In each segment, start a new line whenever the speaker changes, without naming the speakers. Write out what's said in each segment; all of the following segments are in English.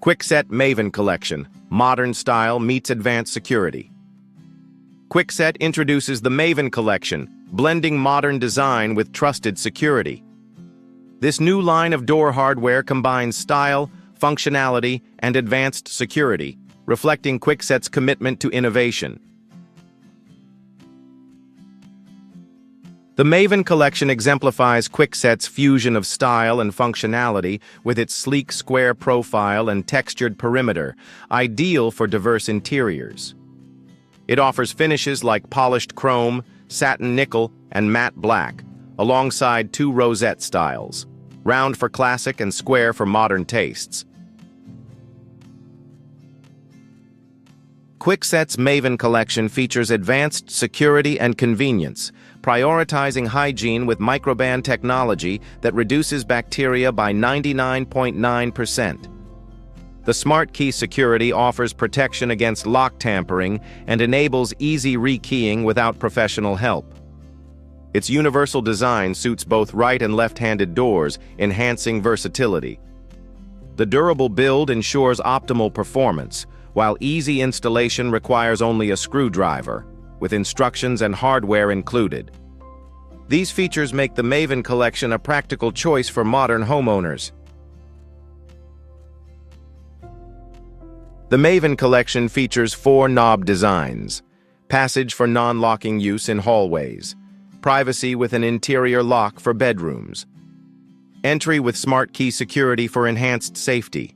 Kwikset Maven Collection, modern style meets advanced security. Kwikset introduces the Maven Collection, blending modern design with trusted security. This new line of door hardware combines style, functionality, and advanced security, reflecting Kwikset's commitment to innovation. The Maven Collection exemplifies Kwikset's fusion of style and functionality with its sleek square profile and textured perimeter, ideal for diverse interiors. It offers finishes like polished chrome, satin nickel, and matte black, alongside two rosette styles, round for classic and square for modern tastes. Kwikset's Maven Collection features advanced security and convenience, prioritizing hygiene with microban technology that reduces bacteria by 99.9%. The SmartKey security offers protection against lock tampering and enables easy rekeying without professional help. Its universal design suits both right and left-handed doors, enhancing versatility. The durable build ensures optimal performance, while easy installation requires only a screwdriver, with instructions and hardware included. These features make the Maven Collection a practical choice for modern homeowners. The Maven Collection features 4 knob designs: passage for non-locking use in hallways, privacy with an interior lock for bedrooms, entry with SmartKey security for enhanced safety,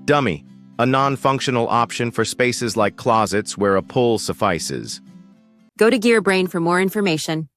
dummy, a non-functional option for spaces like closets where a pull suffices.
Go to GearBrain for more information.